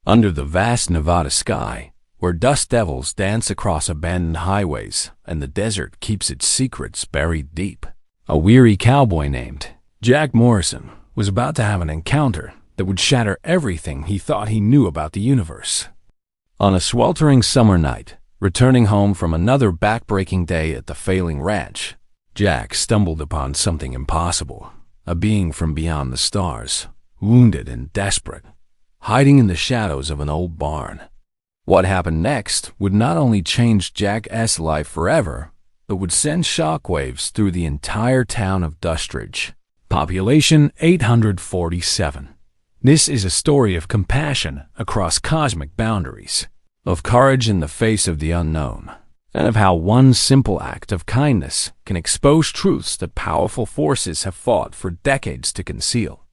Under the vast Nevada sky, where dust devils dance across abandoned highways and the desert keeps its secrets buried deep, a weary cowboy named Jack Morrison was about to have an encounter that would shatter everything he thought he knew about the universe. On a sweltering summer night, returning home from another back-breaking day at the failing ranch, Jack stumbled upon something impossible, a being from beyond the stars, wounded and desperate, hiding in the shadows of an old barn. What happened next would not only change Jack's life forever, but would send shockwaves through the entire town of Dustridge. Population 847. This is a story of compassion across cosmic boundaries, of courage in the face of the unknown, and of how one simple act of kindness can expose truths that powerful forces have fought for decades to conceal.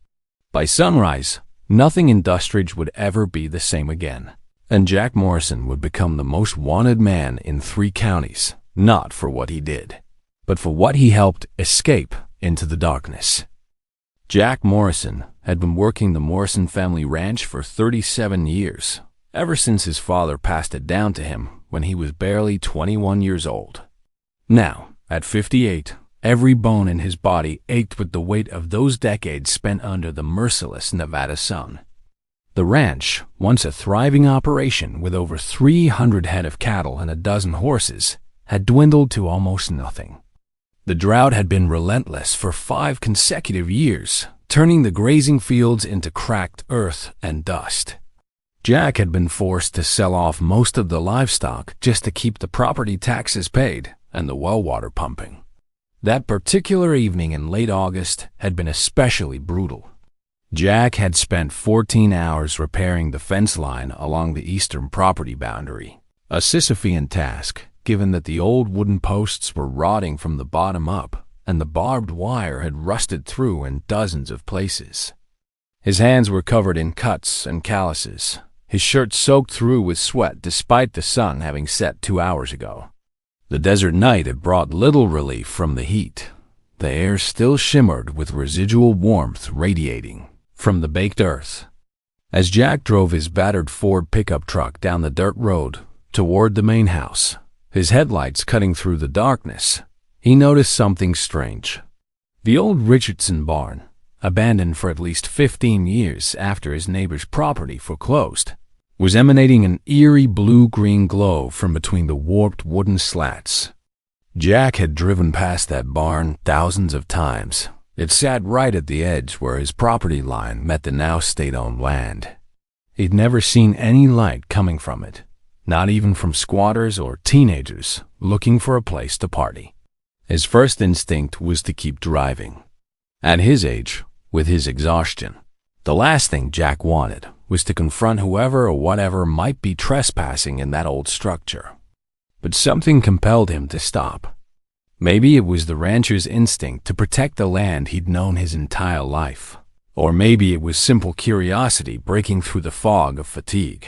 By sunrise, nothing in Dustridge would ever be the same again, and Jack Morrison would become the most wanted man in 3 counties, not for what he did, but for what he helped escape into the darkness. Jack Morrison had been working the Morrison family ranch for 37 years, ever since his father passed it down to him when he was barely 21 years old. Now, at 58, every bone in his body ached with the weight of those decades spent under the merciless Nevada sun. The ranch, once a thriving operation with over 300 head of cattle and a dozen horses, had dwindled to almost nothing. The drought had been relentless for 5 consecutive years, turning the grazing fields into cracked earth and dust. Jack had been forced to sell off most of the livestock just to keep the property taxes paid and the well water pumping. That particular evening in late August had been especially brutal. Jack had spent 14 hours repairing the fence line along the eastern property boundary, a Sisyphean task given that the old wooden posts were rotting from the bottom up and the barbed wire had rusted through in dozens of places. His hands were covered in cuts and calluses, his shirt soaked through with sweat despite the sun having set 2 hours ago. The desert night had brought little relief from the heat. The air still shimmered with residual warmth radiating from the baked earth. As Jack drove his battered Ford pickup truck down the dirt road toward the main house, his headlights cutting through the darkness, he noticed something strange. The old Richardson barn, abandoned for at least 15 years after his neighbor's property foreclosed, was emanating an eerie blue-green glow from between the warped wooden slats. Jack had driven past that barn thousands of times. It sat right at the edge where his property line met the now state-owned land. He'd never seen any light coming from it, not even from squatters or teenagers looking for a place to party. His first instinct was to keep driving. At his age, with his exhaustion, the last thing Jack wanted was to confront whoever or whatever might be trespassing in that old structure. But something compelled him to stop. Maybe it was the rancher's instinct to protect the land he'd known his entire life. Or maybe it was simple curiosity breaking through the fog of fatigue.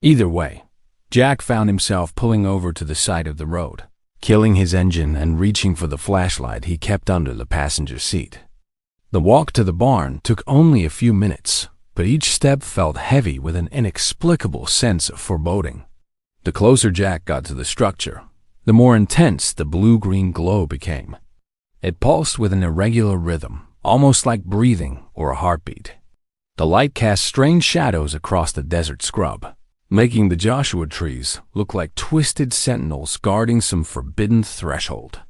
Either way, Jack found himself pulling over to the side of the road, killing his engine and reaching for the flashlight he kept under the passenger seat. The walk to the barn took only a few minutes, but each step felt heavy with an inexplicable sense of foreboding. The closer Jack got to the structure, the more intense the blue-green glow became. It pulsed with an irregular rhythm, almost like breathing or a heartbeat. The light cast strange shadows across the desert scrub, making the Joshua trees look like twisted sentinels guarding some forbidden threshold.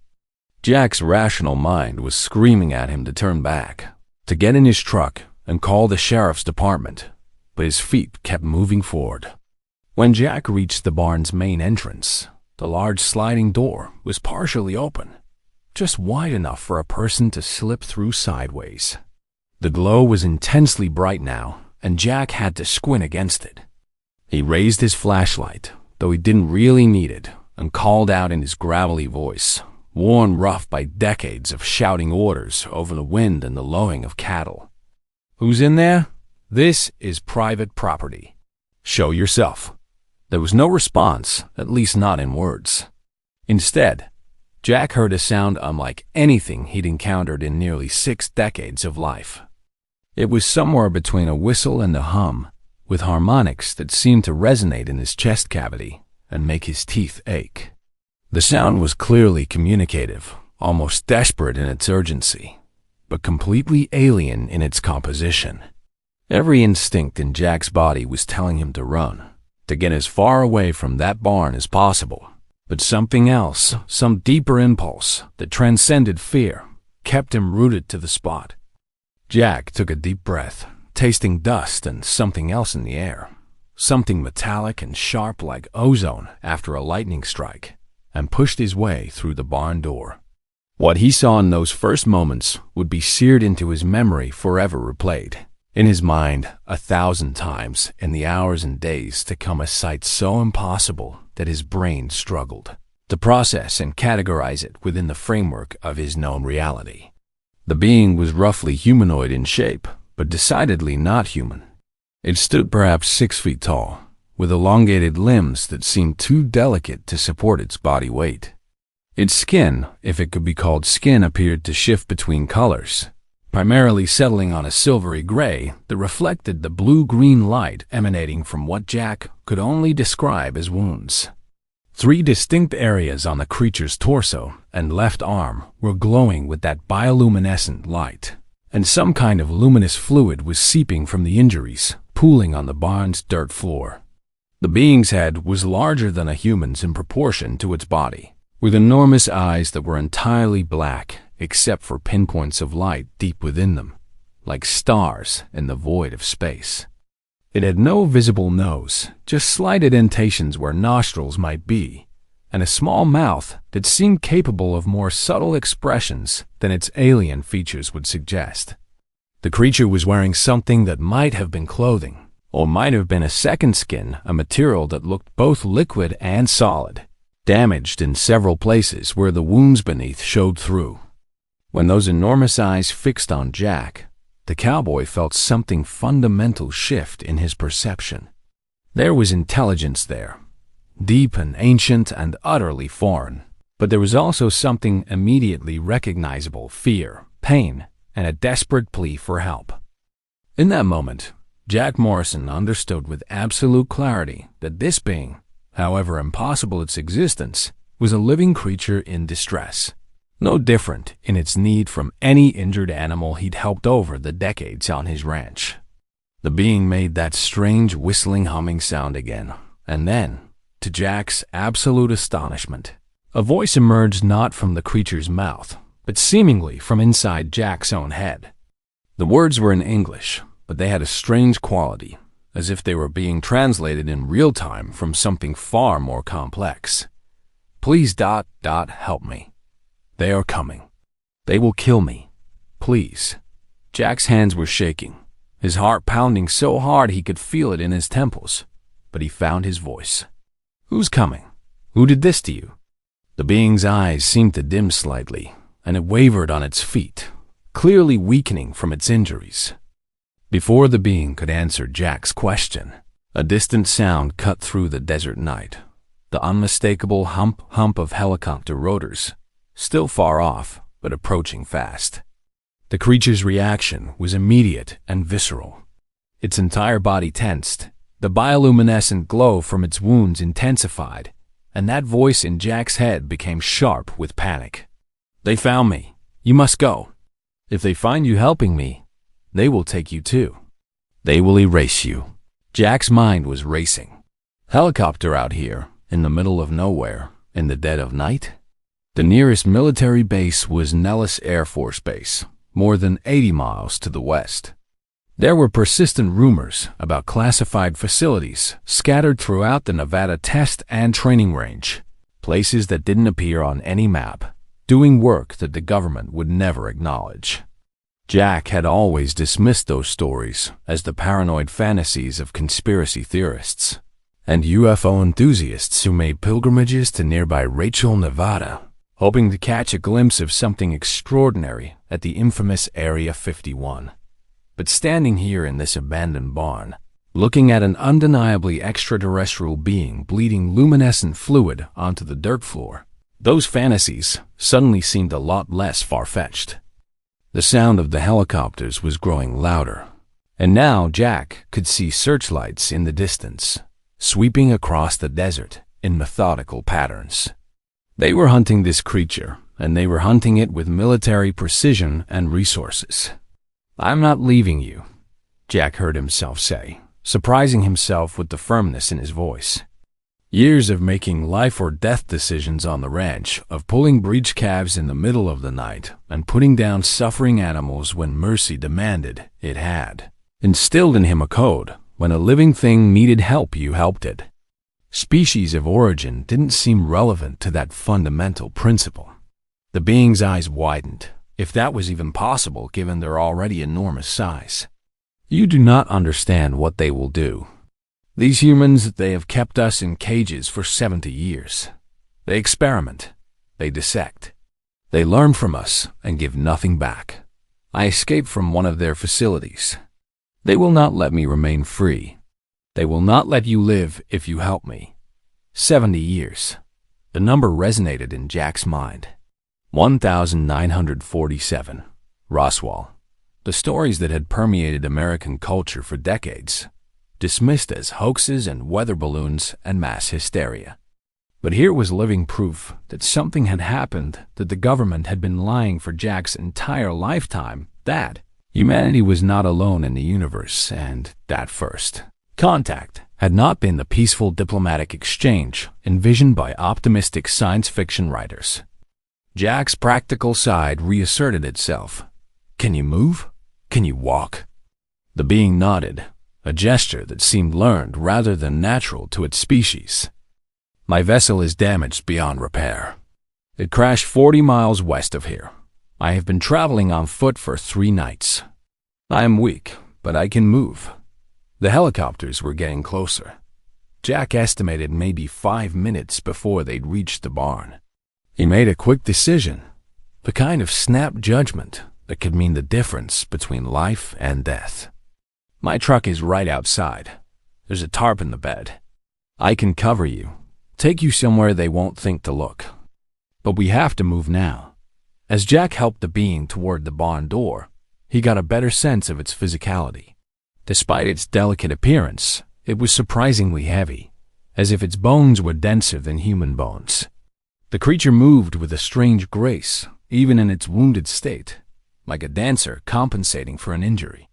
Jack's rational mind was screaming at him to turn back, to get in his truck and call the sheriff's department, but his feet kept moving forward. When Jack reached the barn's main entrance, the large sliding door was partially open, just wide enough for a person to slip through sideways. The glow was intensely bright now, and Jack had to squint against it. He raised his flashlight, though he didn't really need it, and called out in his gravelly voice, worn rough by decades of shouting orders over the wind and the lowing of cattle. "Who's in there? This is private property. Show yourself." There was no response, at least not in words. Instead, Jack heard a sound unlike anything he'd encountered in nearly 6 decades of life. It was somewhere between a whistle and a hum, with harmonics that seemed to resonate in his chest cavity and make his teeth ache. The sound was clearly communicative, almost desperate in its urgency, but completely alien in its composition. Every instinct in Jack's body was telling him to run, to get as far away from that barn as possible. But something else, some deeper impulse that transcended fear, kept him rooted to the spot. Jack took a deep breath, tasting dust and something else in the air, something metallic and sharp like ozone after a lightning strike, and pushed his way through the barn door. What he saw in those first moments would be seared into his memory, forever replayed. In his mind, 1,000 times in the hours and days to come, a sight so impossible that his brain struggled to process and categorize it within the framework of his known reality. The being was roughly humanoid in shape, but decidedly not human. It stood perhaps 6 feet tall, with elongated limbs that seemed too delicate to support its body weight. Its skin, if it could be called skin, appeared to shift between colors, primarily settling on a silvery gray that reflected the blue-green light emanating from what Jack could only describe as wounds. 3 distinct areas on the creature's torso and left arm were glowing with that bioluminescent light, and some kind of luminous fluid was seeping from the injuries, pooling on the barn's dirt floor. The being's head was larger than a human's in proportion to its body, with enormous eyes that were entirely black except for pinpoints of light deep within them, like stars in the void of space. It had no visible nose, just slight indentations where nostrils might be, and a small mouth that seemed capable of more subtle expressions than its alien features would suggest. The creature was wearing something that might have been clothing, or might have been a second skin, a material that looked both liquid and solid, damaged in several places where the wounds beneath showed through. When those enormous eyes fixed on Jack, the cowboy felt something fundamental shift in his perception. There was intelligence there, deep and ancient and utterly foreign, but there was also something immediately recognizable: fear, pain, and a desperate plea for help. In that moment, Jack Morrison understood with absolute clarity that this being, however impossible its existence, was a living creature in distress, no different in its need from any injured animal he'd helped over the decades on his ranch. The being made that strange whistling humming sound again, and then, to Jack's absolute astonishment, a voice emerged not from the creature's mouth, but seemingly from inside Jack's own head. The words were in English, but they had a strange quality, as if they were being translated in real time from something far more complex. Please ... help me. They are coming. They will kill me. Please. Jack's hands were shaking, his heart pounding so hard he could feel it in his temples, but he found his voice. Who's coming? Who did this to you? The being's eyes seemed to dim slightly, and it wavered on its feet, clearly weakening from its injuries. Before the being could answer Jack's question, a distant sound cut through the desert night, the unmistakable hump of helicopter rotors, still far off, but approaching fast. The creature's reaction was immediate and visceral. Its entire body tensed, the bioluminescent glow from its wounds intensified, and that voice in Jack's head became sharp with panic. They found me. You must go. If they find you helping me, they will take you too. They will erase you. Jack's mind was racing. Helicopter out here, in the middle of nowhere, in the dead of night? The nearest military base was Nellis Air Force Base, more than 80 miles to the west. There were persistent rumors about classified facilities scattered throughout the Nevada test and training range, places that didn't appear on any map, doing work that the government would never acknowledge. Jack had always dismissed those stories as the paranoid fantasies of conspiracy theorists and UFO enthusiasts who made pilgrimages to nearby Rachel, Nevada, hoping to catch a glimpse of something extraordinary at the infamous Area 51. But standing here in this abandoned barn, looking at an undeniably extraterrestrial being bleeding luminescent fluid onto the dirt floor, those fantasies suddenly seemed a lot less far-fetched. The sound of the helicopters was growing louder, And now Jack could see searchlights in the distance, sweeping across the desert in methodical patterns. They were hunting this creature, and they were hunting it with military precision and resources. "I'm not leaving you," Jack heard himself say, surprising himself with the firmness in his voice. Years of making life-or-death decisions on the ranch, of pulling breech calves in the middle of the night, and putting down suffering animals when mercy demanded it had instilled in him a code. When a living thing needed help, you helped it. Species of origin didn't seem relevant to that fundamental principle. The being's eyes widened, if that was even possible given their already enormous size. "You do not understand what they will do. These humans, they have kept us in cages for 70 years. They experiment. They dissect. They learn from us and give nothing back. I escaped from one of their facilities. They will not let me remain free. They will not let you live if you help me." 70 years. The number resonated in Jack's mind. 1947. Roswell. The stories that had permeated American culture for decades, dismissed as hoaxes and weather balloons and mass hysteria. But here was living proof that something had happened, that the government had been lying for Jack's entire lifetime, that humanity was not alone in the universe, and that first contact had not been the peaceful diplomatic exchange envisioned by optimistic science fiction writers. Jack's practical side reasserted itself. "Can you move? Can you walk?" The being nodded, a gesture that seemed learned rather than natural to its species. "My vessel is damaged beyond repair. It crashed 40 miles west of here. I have been traveling on foot for 3 nights. I am weak, but I can move." The helicopters were getting closer. Jack estimated maybe 5 minutes before they'd reached the barn. He made a quick decision, the kind of snap judgment that could mean the difference between life and death. "My truck is right outside. There's a tarp in the bed. I can cover you, take you somewhere they won't think to look. But we have to move now." As Jack helped the being toward the barn door, he got a better sense of its physicality. Despite its delicate appearance, it was surprisingly heavy, as if its bones were denser than human bones. The creature moved with a strange grace, even in its wounded state, like a dancer compensating for an injury.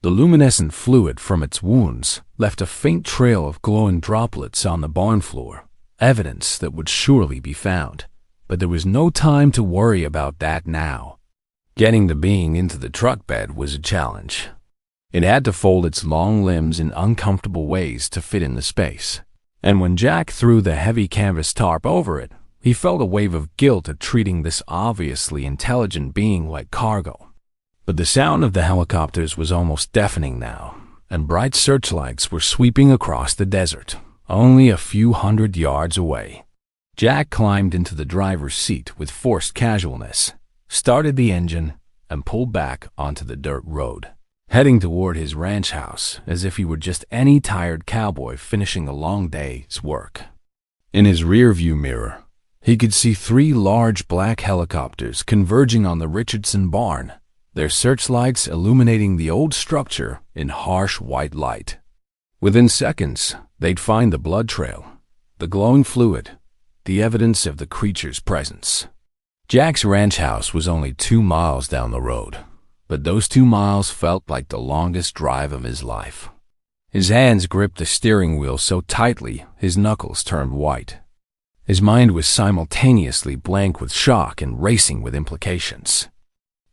The luminescent fluid from its wounds left a faint trail of glowing droplets on the barn floor, evidence that would surely be found. But there was no time to worry about that now. Getting the being into the truck bed was a challenge. It had to fold its long limbs in uncomfortable ways to fit in the space. And when Jack threw the heavy canvas tarp over it, he felt a wave of guilt at treating this obviously intelligent being like cargo. But the sound of the helicopters was almost deafening now, and bright searchlights were sweeping across the desert, only a few hundred yards away. Jack climbed into the driver's seat with forced casualness, started the engine, and pulled back onto the dirt road, heading toward his ranch house as if he were just any tired cowboy finishing a long day's work. In his rearview mirror, he could see 3 large black helicopters converging on the Richardson barn, their searchlights illuminating the old structure in harsh white light. Within seconds, they'd find the blood trail, the glowing fluid, the evidence of the creature's presence. Jack's ranch house was only 2 miles down the road, but those 2 miles felt like the longest drive of his life. His hands gripped the steering wheel so tightly his knuckles turned white. His mind was simultaneously blank with shock and racing with implications.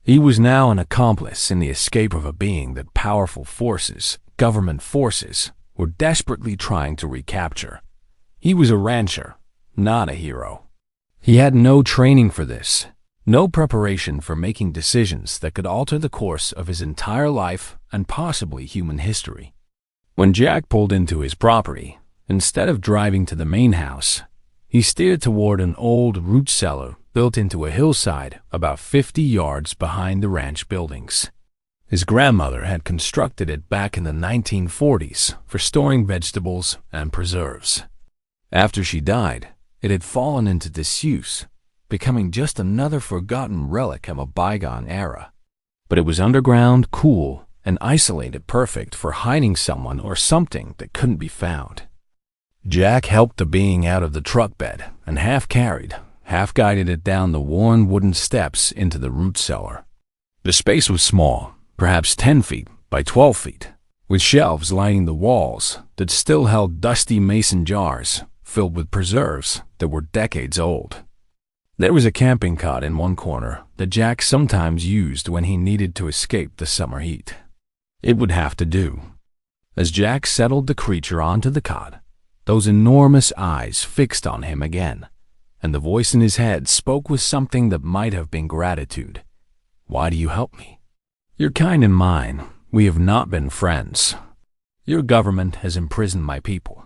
He was now an accomplice in the escape of a being that powerful forces, government forces, were desperately trying to recapture. He was a rancher, not a hero. He had no training for this, no preparation for making decisions that could alter the course of his entire life and possibly human history. When Jack pulled into his property, instead of driving to the main house, he steered toward an old root cellar built into a hillside about 50 yards behind the ranch buildings. His grandmother had constructed it back in the 1940s for storing vegetables and preserves. After she died, it had fallen into disuse, becoming just another forgotten relic of a bygone era. But it was underground, cool, and isolated, perfect for hiding someone or something that couldn't be found. Jack helped the being out of the truck bed and half carried, half guided it down the worn wooden steps into the root cellar. The space was small, perhaps 10 feet by 12 feet, with shelves lining the walls that still held dusty mason jars filled with preserves that were decades old. There was a camping cot in one corner that Jack sometimes used when he needed to escape the summer heat. It would have to do. As Jack settled the creature onto the cot, those enormous eyes fixed on him again, and the voice in his head spoke with something that might have been gratitude. "Why do you help me? You're kind and mine. We have not been friends. Your government has imprisoned my people.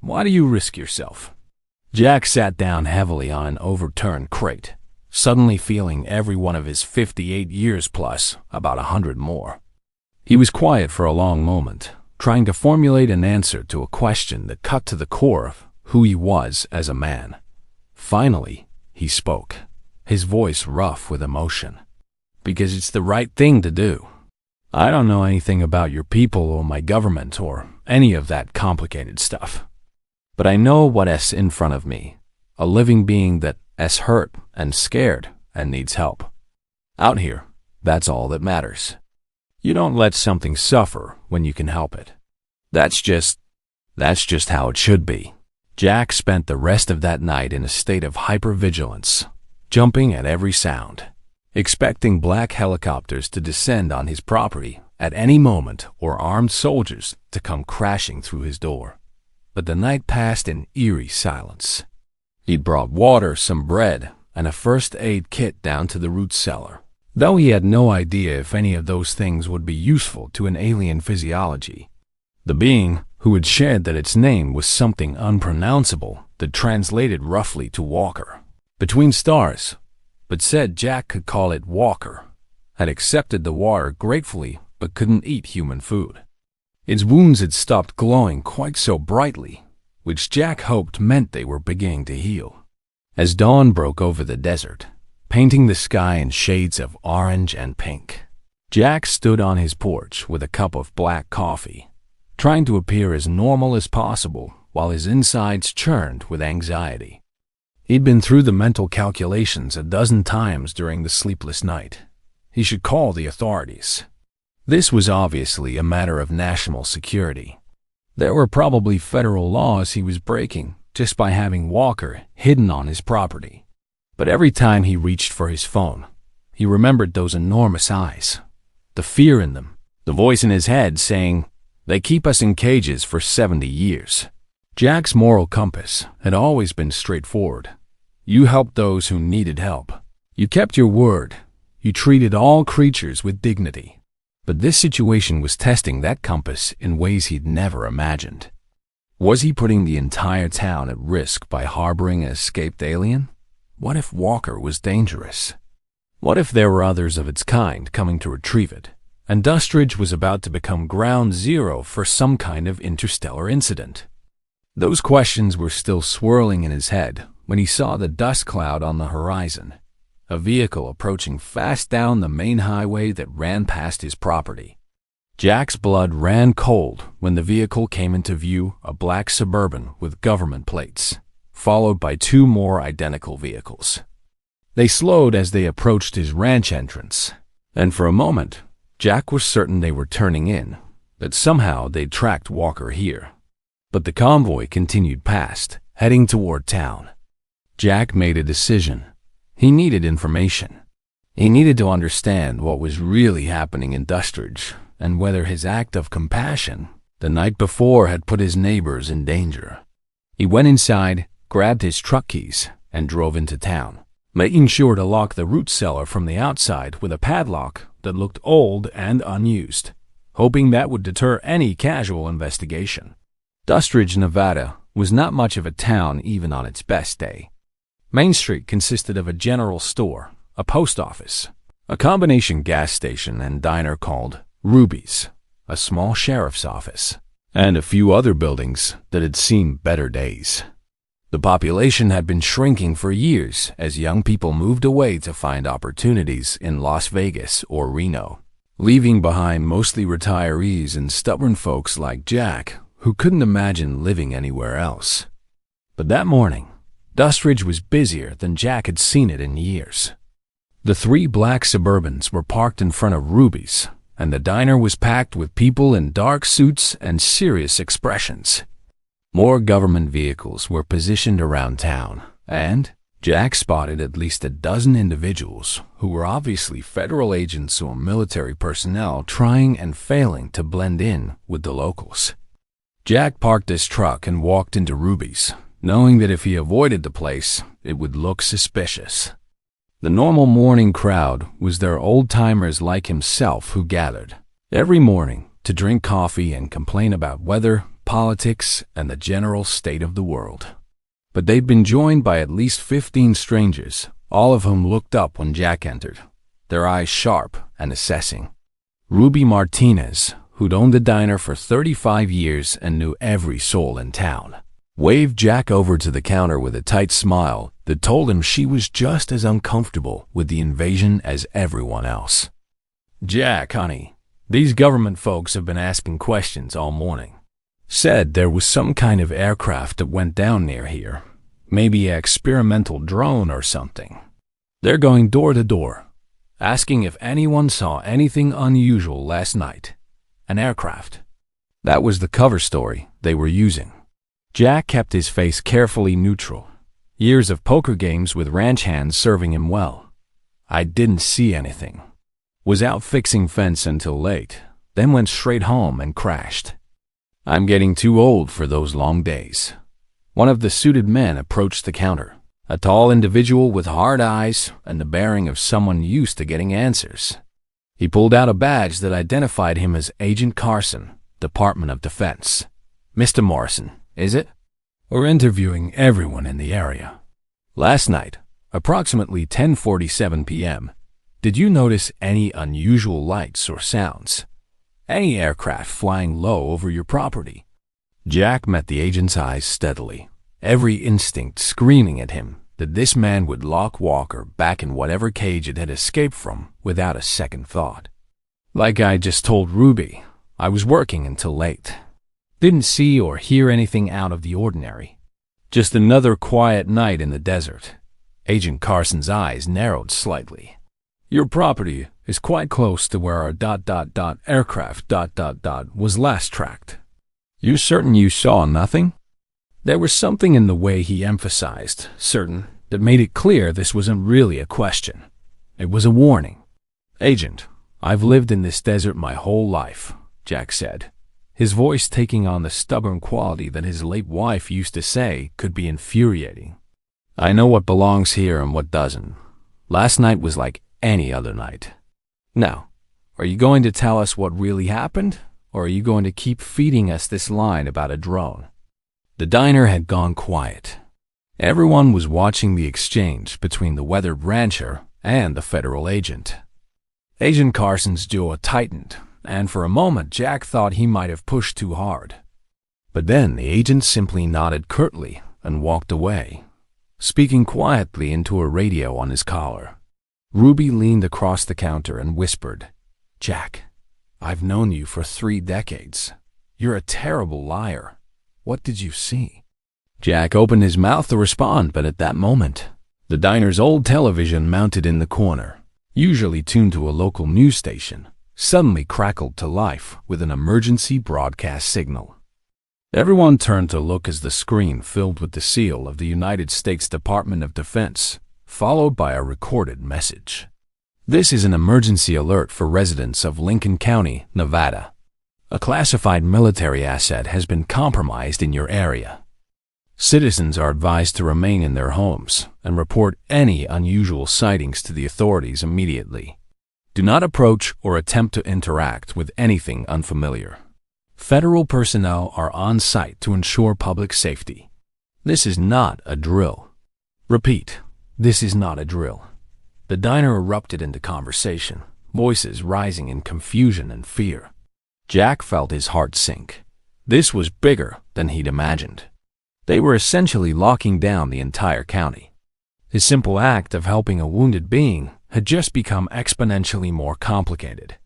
Why do you risk yourself?" Jack sat down heavily on an overturned crate, suddenly feeling every one of his 58 years plus about 100 more. He was quiet for a long moment, trying to formulate an answer to a question that cut to the core of who he was as a man. Finally, he spoke, his voice rough with emotion. "Because it's the right thing to do. I don't know anything about your people or my government or any of that complicated stuff. But I know what's in front of me, a living being that's hurt and scared and needs help. Out here, that's all that matters. You don't let something suffer when you can help it. That's just how it should be." Jack spent the rest of that night in a state of hypervigilance, jumping at every sound, expecting black helicopters to descend on his property at any moment or armed soldiers to come crashing through his door. But the night passed in eerie silence. He'd brought water, some bread, and a first aid kit down to the root cellar, though he had no idea if any of those things would be useful to an alien physiology. The being, who had shared that its name was something unpronounceable that translated roughly to Walker, between stars, but said Jack could call it Walker, had accepted the water gratefully but couldn't eat human food. Its wounds had stopped glowing quite so brightly, which Jack hoped meant they were beginning to heal. As dawn broke over the desert, painting the sky in shades of orange and pink, Jack stood on his porch with a cup of black coffee, trying to appear as normal as possible while his insides churned with anxiety. He'd been through the mental calculations a dozen times during the sleepless night. He should call the authorities. This was obviously a matter of national security. There were probably federal laws he was breaking just by having Walker hidden on his property. But every time he reached for his phone, he remembered those enormous eyes, the fear in them, the voice in his head saying, "They keep us in cages for 70 years. Jack's moral compass had always been straightforward. You helped those who needed help. You kept your word. You treated all creatures with dignity. But this situation was testing that compass in ways he'd never imagined. Was he putting the entire town at risk by harboring an escaped alien? What if Walker was dangerous? What if there were others of its kind coming to retrieve it, and Dustridge was about to become ground zero for some kind of interstellar incident? Those questions were still swirling in his head when he saw the dust cloud on the horizon, a vehicle approaching fast down the main highway that ran past his property. Jack's blood ran cold when the vehicle came into view, a black Suburban with government plates, followed by two more identical vehicles. They slowed as they approached his ranch entrance, and for a moment, Jack was certain they were turning in, that somehow they'd tracked Walker here. But the convoy continued past, heading toward town. Jack made a decision. He needed information. He needed to understand what was really happening in Dustridge and whether his act of compassion the night before had put his neighbors in danger. He went inside, grabbed his truck keys, and drove into town, making sure to lock the root cellar from the outside with a padlock that looked old and unused, hoping that would deter any casual investigation. Dustridge, Nevada, was not much of a town even on its best day. Main Street consisted of a general store, a post office, a combination gas station and diner called Ruby's, a small sheriff's office, and a few other buildings that had seen better days. The population had been shrinking for years as young people moved away to find opportunities in Las Vegas or Reno. leaving behind mostly retirees and stubborn folks like Jack, who couldn't imagine living anywhere else. But that morning, Dustridge was busier than Jack had seen it in years. The 3 black Suburbans were parked in front of Ruby's, and the diner was packed with people in dark suits and serious expressions. More government vehicles were positioned around town, and Jack spotted at least a dozen individuals who were obviously federal agents or military personnel trying and failing to blend in with the locals. Jack parked his truck and walked into Ruby's, knowing that if he avoided the place, it would look suspicious. The normal morning crowd was their old-timers like himself who gathered every morning to drink coffee and complain about weather, politics, and the general state of the world. But they'd been joined by at least 15 strangers, all of whom looked up when Jack entered, their eyes sharp and assessing. Ruby Martinez, who'd owned the diner for 35 years and knew every soul in town, waved Jack over to the counter with a tight smile that told him she was just as uncomfortable with the invasion as everyone else. "Jack, honey, these government folks have been asking questions all morning. Said there was some kind of aircraft that went down near here, maybe an experimental drone or something. They're going door to door, asking if anyone saw anything unusual last night. An aircraft." That was the cover story they were using. Jack kept his face carefully neutral, years of poker games with ranch hands serving him well. "I didn't see anything. Was out fixing fence until late, then went straight home and crashed. I'm getting too old for those long days." One of the suited men approached the counter, a tall individual with hard eyes and the bearing of someone used to getting answers. He pulled out a badge that identified him as Agent Carson, Department of Defense. "Mr. Morrison, is it? We're interviewing everyone in the area. Last night, approximately 10:47 p.m., did you notice any unusual lights or sounds? Any aircraft flying low over your property?" Jack met the agent's eyes steadily, every instinct screaming at him that this man would lock Walker back in whatever cage it had escaped from without a second thought. "Like I just told Ruby, I was working until late. Didn't see or hear anything out of the ordinary. Just another quiet night in the desert." Agent Carson's eyes narrowed slightly. "Your property is quite close to where our aircraft was last tracked. You certain you saw nothing?" There was something in the way he emphasized certain that made it clear this wasn't really a question. It was a warning. "Agent, I've lived in this desert my whole life," Jack said, his voice taking on the stubborn quality that his late wife used to say could be infuriating. "I know what belongs here and what doesn't. Last night was like any other night. Now, are you going to tell us what really happened, or are you going to keep feeding us this line about a drone?" The diner had gone quiet. Everyone was watching the exchange between the weathered rancher and the federal agent. Agent Carson's jaw tightened, and for a moment Jack thought he might have pushed too hard. But then the agent simply nodded curtly and walked away, speaking quietly into a radio on his collar. Ruby leaned across the counter and whispered, "Jack, I've known you for 3 decades. You're a terrible liar. What did you see?" Jack opened his mouth to respond, but at that moment, the diner's old television mounted in the corner, usually tuned to a local news station, suddenly crackled to life with an emergency broadcast signal. Everyone turned to look as the screen filled with the seal of the United States Department of Defense, followed by a recorded message. "This is an emergency alert for residents of Lincoln County, Nevada. A classified military asset has been compromised in your area. Citizens are advised to remain in their homes and report any unusual sightings to the authorities immediately. Do not approach or attempt to interact with anything unfamiliar. Federal personnel are on site to ensure public safety. This is not a drill. Repeat, this is not a drill." The diner erupted into conversation, voices rising in confusion and fear. Jack felt his heart sink. This was bigger than he'd imagined. They were essentially locking down the entire county. His simple act of helping a wounded being had just become exponentially more complicated.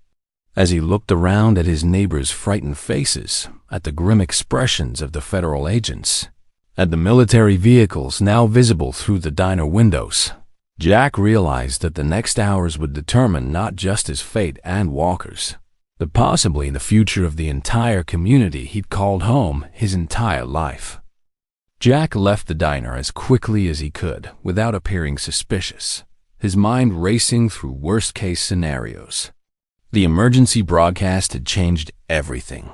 As he looked around at his neighbors' frightened faces, at the grim expressions of the federal agents, at the military vehicles now visible through the diner windows, Jack realized that the next hours would determine not just his fate and Walker's, but possibly the future of the entire community he'd called home his entire life. Jack left the diner as quickly as he could without appearing suspicious, his mind racing through worst-case scenarios. The emergency broadcast had changed everything.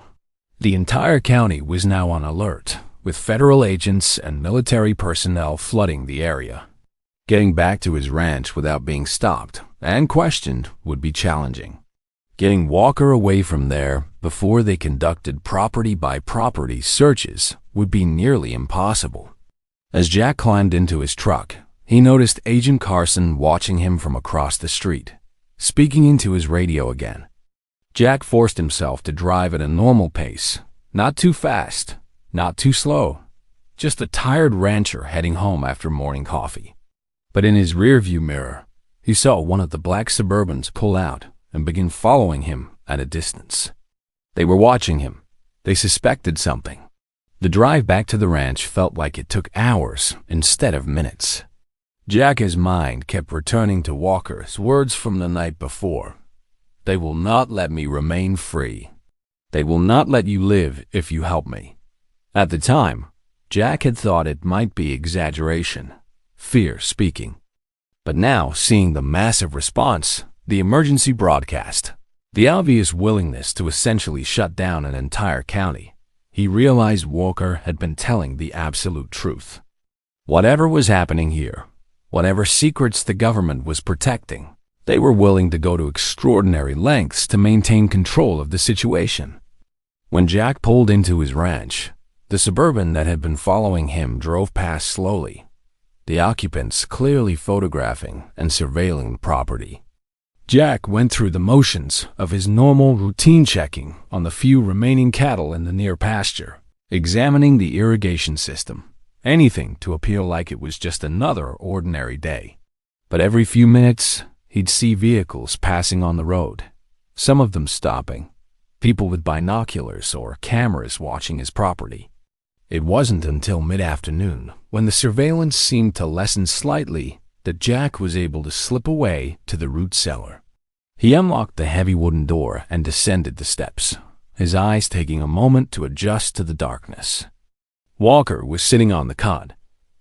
The entire county was now on alert, with federal agents and military personnel flooding the area. Getting back to his ranch without being stopped and questioned would be challenging. Getting Walker away from there before they conducted property-by-property searches would be nearly impossible. As Jack climbed into his truck, he noticed Agent Carson watching him from across the street, speaking into his radio again. Jack forced himself to drive at a normal pace, not too fast, not too slow, just a tired rancher heading home after morning coffee. But in his rearview mirror, he saw one of the black Suburbans pull out and begin following him at a distance. They were watching him. They suspected something. The drive back to the ranch felt like it took hours instead of minutes. Jack's mind kept returning to Walker's words from the night before. They will not let me remain free. They will not let you live if you help me. At the time, Jack had thought it might be exaggeration, fear speaking. But now, seeing the massive response, the emergency broadcast, the obvious willingness to essentially shut down an entire county, he realized Walker had been telling the absolute truth. Whatever was happening here, whatever secrets the government was protecting, they were willing to go to extraordinary lengths to maintain control of the situation. When Jack pulled into his ranch, the Suburban that had been following him drove past slowly, the occupants clearly photographing and surveilling the property. Jack went through the motions of his normal routine checking on the few remaining cattle in the near pasture, examining the irrigation system, anything to appear like it was just another ordinary day. But every few minutes, he'd see vehicles passing on the road, some of them stopping, people with binoculars or cameras watching his property. It wasn't until mid-afternoon, when the surveillance seemed to lessen slightly, that Jack was able to slip away to the root cellar. He unlocked the heavy wooden door and descended the steps, his eyes taking a moment to adjust to the darkness. Walker was sitting on the cot,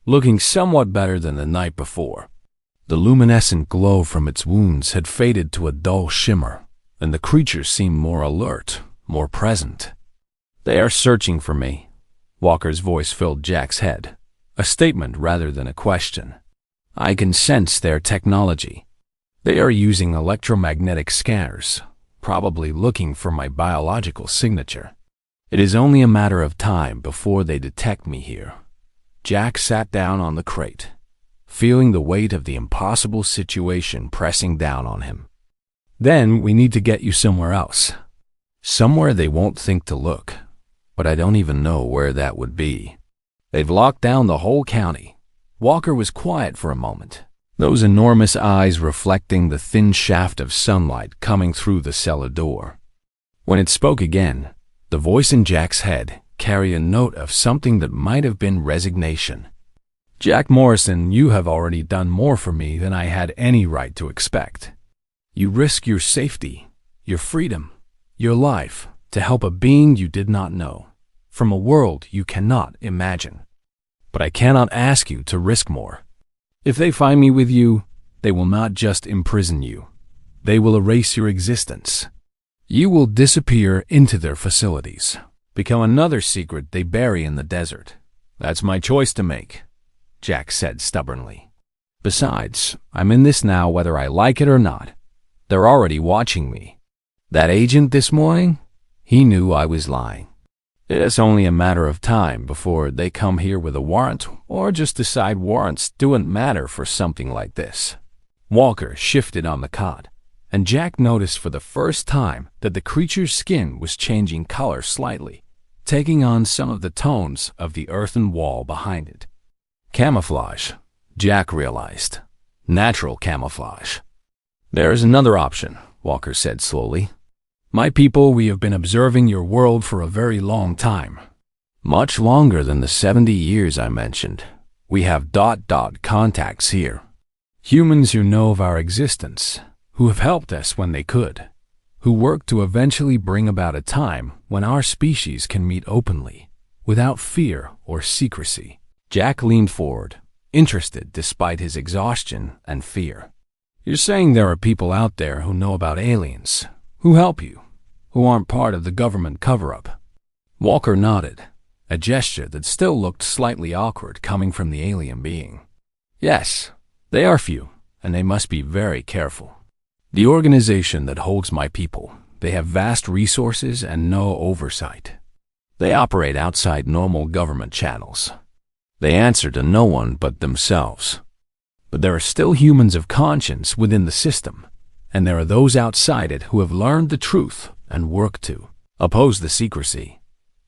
looking somewhat better than the night before. The luminescent glow from its wounds had faded to a dull shimmer, and the creature seemed more alert, more present. "They are searching for me." Walker's voice filled Jack's head, a statement rather than a question. "I can sense their technology. They are using electromagnetic scanners, probably looking for my biological signature. It is only a matter of time before they detect me here." Jack sat down on the crate, feeling the weight of the impossible situation pressing down on him. "Then we need to get you somewhere else. Somewhere they won't think to look, but I don't even know where that would be. They've locked down the whole county." Walker was quiet for a moment, those enormous eyes reflecting the thin shaft of sunlight coming through the cellar door. When it spoke again, the voice in Jack's head carried a note of something that might have been resignation. "Jack Morrison, you have already done more for me than I had any right to expect. You risk your safety, your freedom, your life to help a being you did not know, from a world you cannot imagine. But I cannot ask you to risk more. If they find me with you, they will not just imprison you. They will erase your existence. You will disappear into their facilities, become another secret they bury in the desert. That's my choice to make," Jack said stubbornly. "Besides, I'm in this now whether I like it or not. They're already watching me. That agent this morning, he knew I was lying. It's only a matter of time before they come here with a warrant or just decide warrants don't matter for something like this." Walker shifted on the cot, and Jack noticed for the first time that the creature's skin was changing color slightly, taking on some of the tones of the earthen wall behind it. Camouflage, Jack realized. Natural camouflage. "There is another option," Walker said slowly. My people, we have been observing your world for a very long time. Much longer than the 70 years I mentioned. We have ... contacts here. Humans who know of our existence, who have helped us when they could, who work to eventually bring about a time when our species can meet openly, without fear or secrecy. Jack leaned forward, interested despite his exhaustion and fear. You're saying there are people out there who know about aliens, who help you, who aren't part of the government cover-up? Walker nodded, a gesture that still looked slightly awkward coming from the alien being. Yes, they are few, and they must be very careful. The organization that holds my people, they have vast resources and no oversight. They operate outside normal government channels. They answer to no one but themselves. But there are still humans of conscience within the system, and there are those outside it who have learned the truth and work to oppose the secrecy.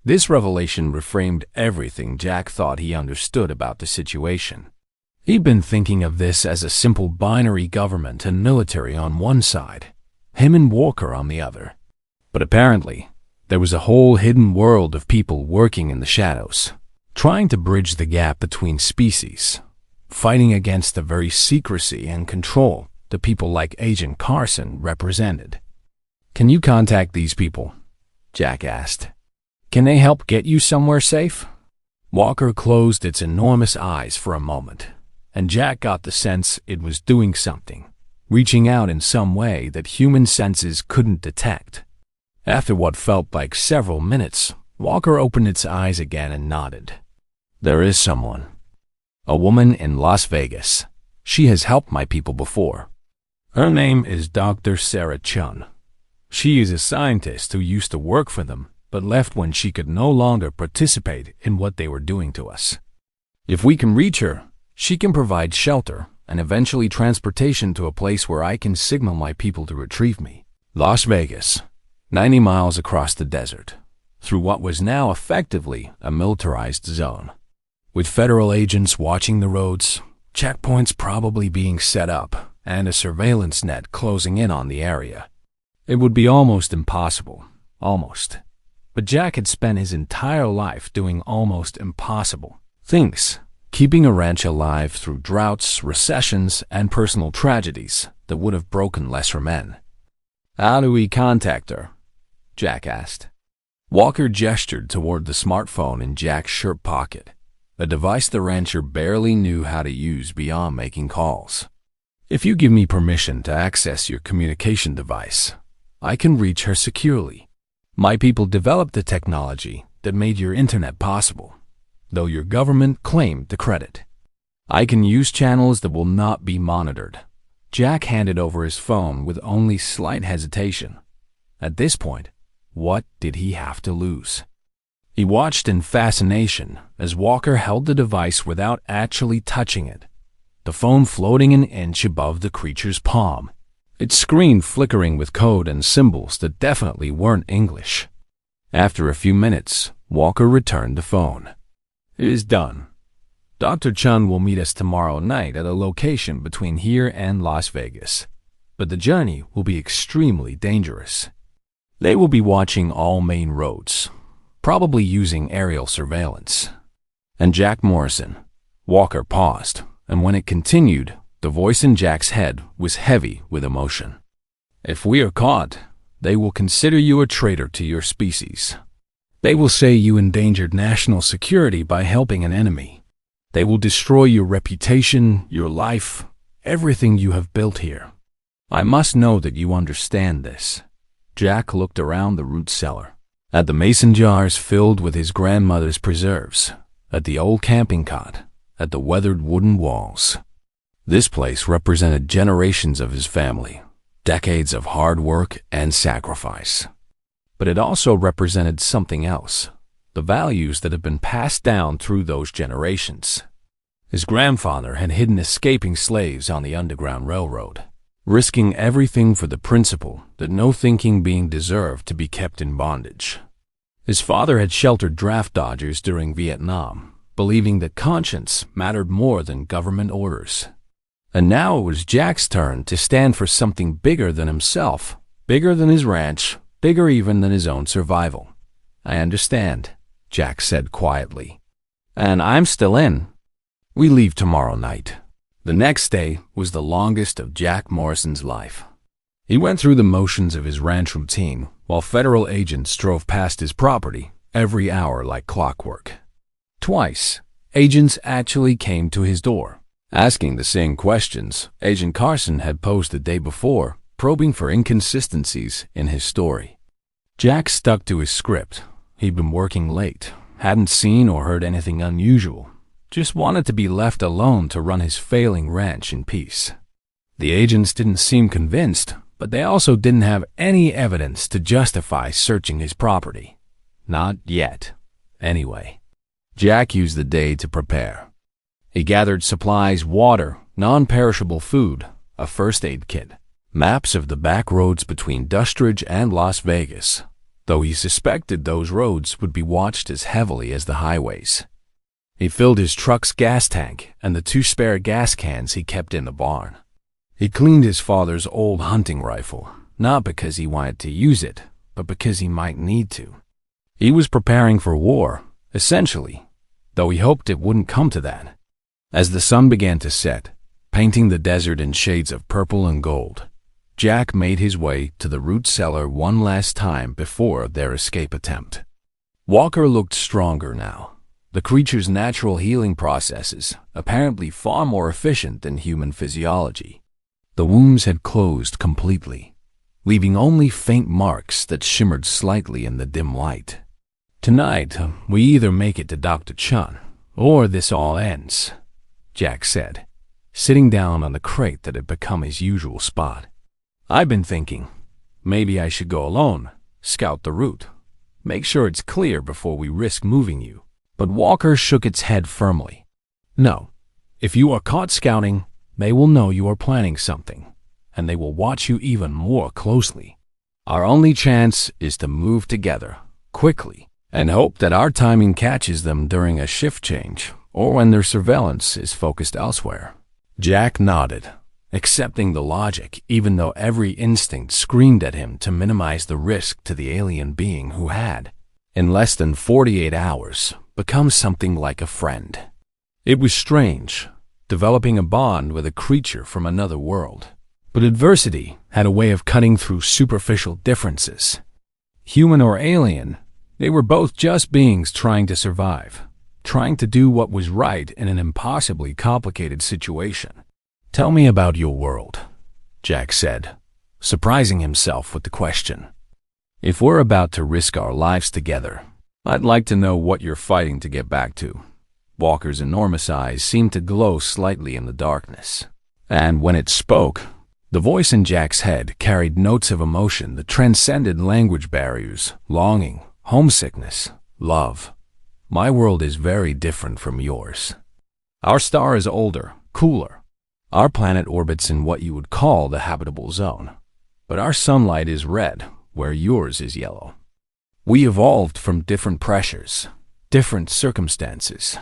This revelation reframed everything Jack thought he understood about the situation. He'd been thinking of this as a simple binary government and military on one side, him and Walker on the other. But apparently, there was a whole hidden world of people working in the shadows, trying to bridge the gap between species, fighting against the very secrecy and control the people like Agent Carson represented. Can you contact these people? Jack asked. Can they help get you somewhere safe? Walker closed its enormous eyes for a moment, and Jack got the sense it was doing something, reaching out in some way that human senses couldn't detect. After what felt like several minutes, Walker opened its eyes again and nodded. There is someone. A woman in Las Vegas. She has helped my people before. Her name is Dr. Sarah Chun. She is a scientist who used to work for them, but left when she could no longer participate in what they were doing to us. If we can reach her, she can provide shelter and eventually transportation to a place where I can signal my people to retrieve me. Las Vegas, 90 miles across the desert, through what was now effectively a militarized zone. With federal agents watching the roads, checkpoints probably being set up, and a surveillance net closing in on the area. It would be almost impossible. Almost. But Jack had spent his entire life doing almost impossible things, keeping a ranch alive through droughts, recessions, and personal tragedies that would have broken lesser men. How do we contact her? Jack asked. Walker gestured toward the smartphone in Jack's shirt pocket, a device the rancher barely knew how to use beyond making calls. If you give me permission to access your communication device, I can reach her securely. My people developed the technology that made your internet possible, though your government claimed the credit. I can use channels that will not be monitored. Jack handed over his phone with only slight hesitation. At this point, what did he have to lose? He watched in fascination as Walker held the device without actually touching it, the phone floating an inch above the creature's palm, its screen flickering with code and symbols that definitely weren't English. After a few minutes, Walker returned the phone. It is done. Dr. Chun will meet us tomorrow night at a location between here and Las Vegas, but the journey will be extremely dangerous. They will be watching all main roads, probably using aerial surveillance. And Jack Morrison. Walker paused, and when it continued, the voice in Jack's head was heavy with emotion. If we are caught, they will consider you a traitor to your species. They will say you endangered national security by helping an enemy. They will destroy your reputation, your life, everything you have built here. I must know that you understand this. Jack looked around the root cellar, at the mason jars filled with his grandmother's preserves, at the old camping cot, at the weathered wooden walls. This place represented generations of his family, decades of hard work and sacrifice. But it also represented something else, the values that had been passed down through those generations. His grandfather had hidden escaping slaves on the Underground Railroad, risking everything for the principle that no thinking being deserved to be kept in bondage. His father had sheltered draft dodgers during Vietnam, believing that conscience mattered more than government orders. And now it was Jack's turn to stand for something bigger than himself, bigger than his ranch, bigger even than his own survival. "I understand," Jack said quietly. "And I'm still in. We leave tomorrow night." The next day was the longest of Jack Morrison's life. He went through the motions of his ranch routine while federal agents drove past his property every hour like clockwork. Twice, agents actually came to his door, asking the same questions Agent Carson had posed the day before, probing for inconsistencies in his story. Jack stuck to his script. He'd been working late, hadn't seen or heard anything unusual, just wanted to be left alone to run his failing ranch in peace. The agents didn't seem convinced, but they also didn't have any evidence to justify searching his property. Not yet, anyway. Jack used the day to prepare. He gathered supplies, water, non-perishable food, a first aid kit, maps of the back roads between Dustridge and Las Vegas, though he suspected those roads would be watched as heavily as the highways. He filled his truck's gas tank and the 2 spare gas cans he kept in the barn. He cleaned his father's old hunting rifle, not because he wanted to use it, but because he might need to. He was preparing for war, essentially, though he hoped it wouldn't come to that. As the sun began to set, painting the desert in shades of purple and gold, Jack made his way to the root cellar one last time before their escape attempt. Walker looked stronger now. The creature's natural healing processes, apparently far more efficient than human physiology. The wounds had closed completely, leaving only faint marks that shimmered slightly in the dim light. "Tonight, we either make it to Dr. Chun, or this all ends," Jack said, sitting down on the crate that had become his usual spot. "I've been thinking, maybe I should go alone, scout the route, make sure it's clear before we risk moving you." But Walker shook its head firmly. "No. If you are caught scouting, they will know you are planning something, and they will watch you even more closely. Our only chance is to move together, quickly, and hope that our timing catches them during a shift change or when their surveillance is focused elsewhere." Jack nodded, accepting the logic even though every instinct screamed at him to minimize the risk to the alien being who had, in less than 48 hours, become something like a friend. It was strange, developing a bond with a creature from another world. But adversity had a way of cutting through superficial differences. Human or alien, they were both just beings trying to survive, trying to do what was right in an impossibly complicated situation. "Tell me about your world," Jack said, surprising himself with the question. "If we're about to risk our lives together, I'd like to know what you're fighting to get back to." Walker's enormous eyes seemed to glow slightly in the darkness. And when it spoke, the voice in Jack's head carried notes of emotion that transcended language barriers: longing, homesickness, love. "My world is very different from yours. Our star is older, cooler. Our planet orbits in what you would call the habitable zone. But our sunlight is red, where yours is yellow. We evolved from different pressures, different circumstances.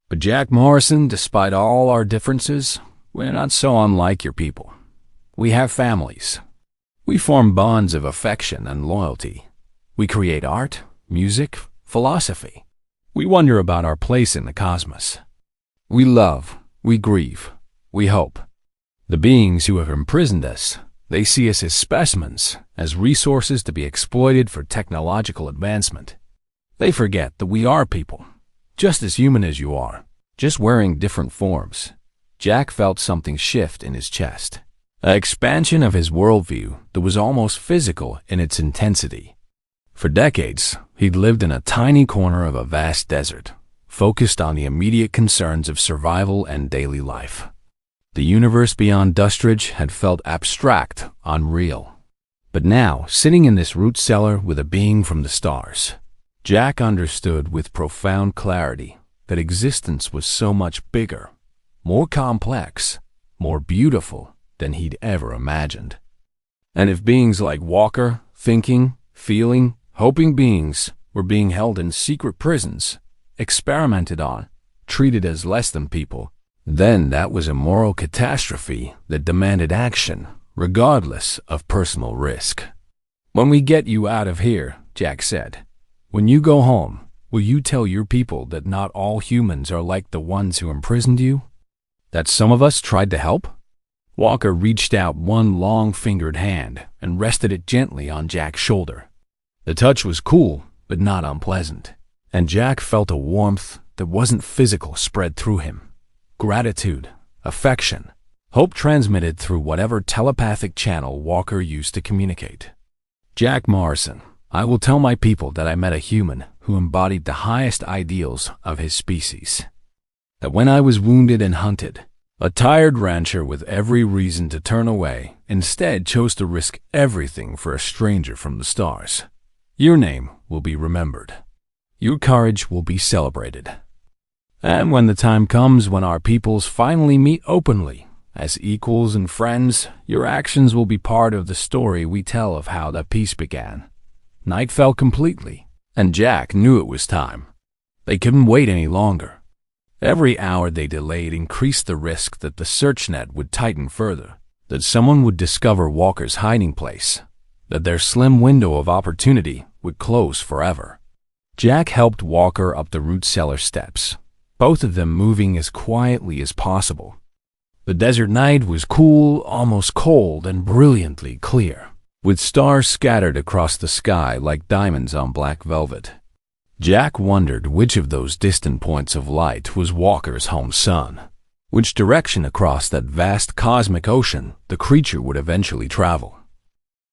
But Jack Morrison, despite all our differences, we're not so unlike your people. We have families. We form bonds of affection and loyalty. We create art, music, philosophy. We wonder about our place in the cosmos. We love, we grieve, we hope. The beings who have imprisoned us, they see us as specimens, as resources to be exploited for technological advancement. They forget that we are people, just as human as you are, just wearing different forms." Jack felt something shift in his chest, an expansion of his worldview that was almost physical in its intensity. For decades, he'd lived in a tiny corner of a vast desert, focused on the immediate concerns of survival and daily life. The universe beyond Dustridge had felt abstract, unreal. But now, sitting in this root cellar with a being from the stars, Jack understood with profound clarity that existence was so much bigger, more complex, more beautiful than he'd ever imagined. And if beings like Walker, thinking, feeling, hoping beings, were being held in secret prisons, experimented on, treated as less than people, then that was a moral catastrophe that demanded action, regardless of personal risk. "When we get you out of here," Jack said, "when you go home, will you tell your people that not all humans are like the ones who imprisoned you? That some of us tried to help?" Walker reached out one long-fingered hand and rested it gently on Jack's shoulder. The touch was cool, but not unpleasant, and Jack felt a warmth that wasn't physical spread through him. Gratitude, affection, hope transmitted through whatever telepathic channel Walker used to communicate. "Jack Morrison, I will tell my people that I met a human who embodied the highest ideals of his species. That when I was wounded and hunted, a tired rancher with every reason to turn away instead chose to risk everything for a stranger from the stars. Your name will be remembered. Your courage will be celebrated. And when the time comes when our peoples finally meet openly, as equals and friends, your actions will be part of the story we tell of how that peace began." Night fell completely, and Jack knew it was time. They couldn't wait any longer. Every hour they delayed increased the risk that the search net would tighten further, that someone would discover Walker's hiding place, that their slim window of opportunity would close forever. Jack helped Walker up the root cellar steps, both of them moving as quietly as possible. The desert night was cool, almost cold, and brilliantly clear, with stars scattered across the sky like diamonds on black velvet. Jack wondered which of those distant points of light was Walker's home sun, which direction across that vast cosmic ocean the creature would eventually travel.